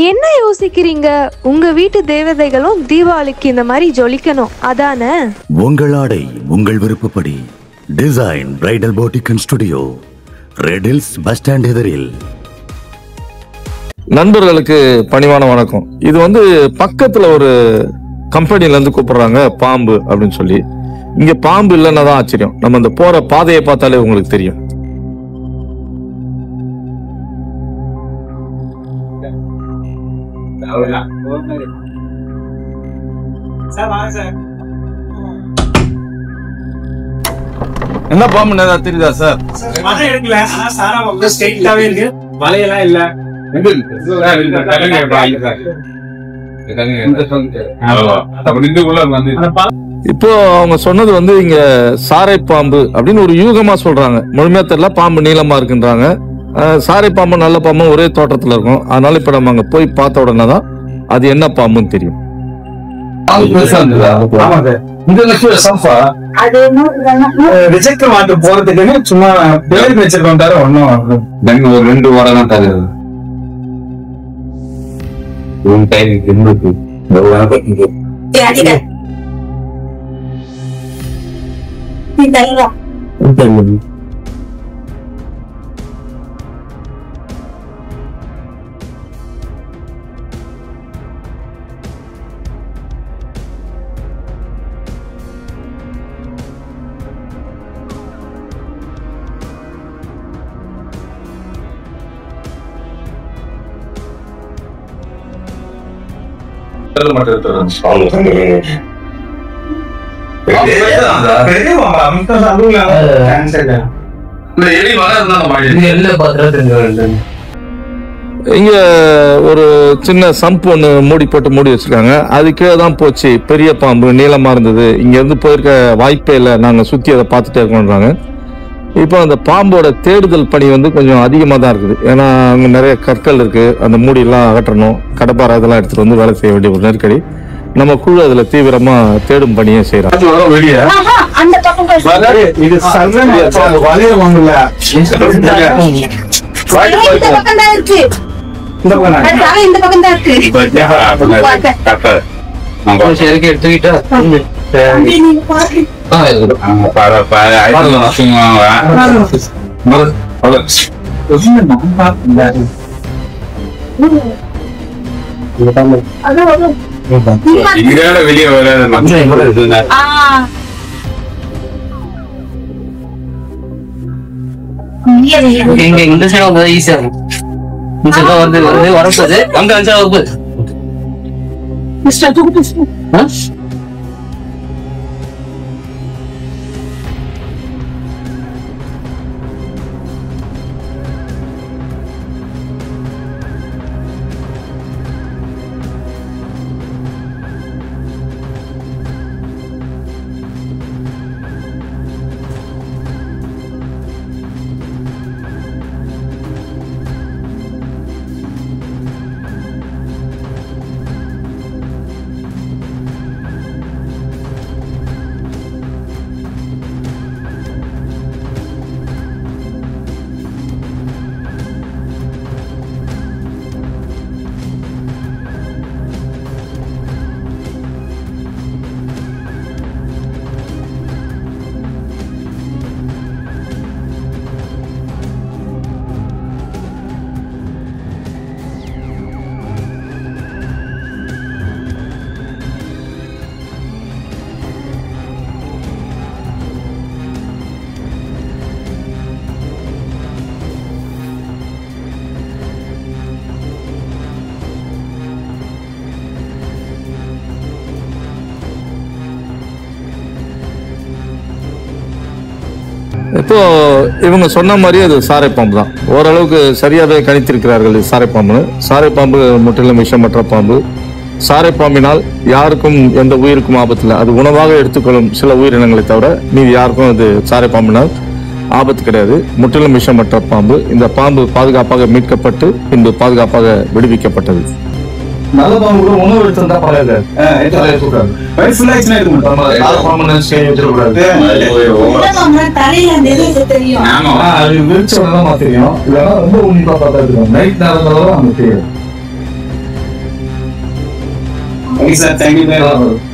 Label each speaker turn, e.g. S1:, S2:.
S1: என்ன யோசிக்கிறீங்க? உங்க வீட்டு தேவதைகளும் தீபாவளிக்கு இந்த மாதிரி ஜொலிக்கணும், அதானே?
S2: உங்கள் ஆடை உங்கள் விருப்பப்படி. Design bridal boutique and studio, red hills bus stand எதிரில்.
S3: நண்பர்களுக்கு பணிவான வணக்கம். இது பக்கத்துல ஒரு கம்பெனில இருந்து கூப்பிடுறாங்க பாம்பு அப்படின்னு சொல்லி. இங்க பாம்பு இல்லைன்னா தான் ஆச்சரியம். நம்ம அந்த போற பாதையை பார்த்தாலே உங்களுக்கு தெரியும். என்ன பாம்பு ஏதாவது தெரியுதா சார்?
S4: மலையெல்லாம் இல்ல.
S3: இப்போ அவங்க சொன்னது இங்க சாரை பாம்பு அப்படின்னு ஒரு யூகமா சொல்றாங்க. முழுமையா தெரியல. பாம்பு நீளமா இருக்குன்றாங்க. சாரை பாம்பு நல்ல பாம்பு ஒரே தோட்டத்துல இருக்கும். அதனால இப்ப நம்ம அங்க போய் பார்த்த உடனே தான் அது என்ன பாம்புன்னு தெரியும்.
S4: போறதுக்கு சும்மா பேருக்கு வச்சிருக்கோம். ஒன்னும் ஒரு 2 வாரம் தான் தருது.
S3: இங்க ஒரு சின்ன சம்பு ஒண்ணு மூடி வச்சிருக்காங்க. அது கீழே தான் போச்சு. பெரிய பாம்பு நீளமா இருந்தது. இங்க இருந்து போயிருக்க வாய்ப்பே இல்லை. நாங்க சுத்தி அதை பார்த்துட்டே இருக்கோம்ன்றாங்க. இப்போ அந்த பாம்போட தேடுதல் பணி கொஞ்சம் அதிகமாக தான் இருக்குது. ஏன்னா அங்கே நிறைய கற்கள் இருக்கு. அந்த மூடியெல்லாம் அகற்றணும். கடப்பாறை இதெல்லாம் எடுத்துட்டு வேலை செய்ய வேண்டிய ஒரு நெருக்கடி. நம்ம குழு அதுல தீவிரமா தேடும் பணியை செய்யறோம்.
S4: வெளியே வராது. இந்த சைடு ஈஸியா இருக்கும். வரப்போகுது அங்க அஞ்சா வகுப்பு.
S3: இப்போ இவங்க சொன்ன மாதிரி அது சாரை பாம்பு தான். ஓரளவுக்கு சரியாவே கணித்திருக்கிறார்கள் சாரை பாம்புன்னு. சாரை பாம்பு முற்றிலும் விஷமற்ற பாம்பு. சாரை பாம்பினால் யாருக்கும் எந்த உயிருக்கும் ஆபத்து இல்லை. அது உணவாக எடுத்துக்கொள்ளும் சில உயிரினங்களை தவிர மீது யாருக்கும் அது சாரை பாம்பினால் ஆபத்து கிடையாது. முற்றிலும் விஷமற்ற பாம்பு. இந்த பாம்பு பாதுகாப்பாக மீட்கப்பட்டு பின்பு பாதுகாப்பாக விடுவிக்கப்பட்டது.
S4: நல்ல பாம்பு கூட உணவு எடுத்துட்டா பரவாயில்ல. Sir, thank you sir.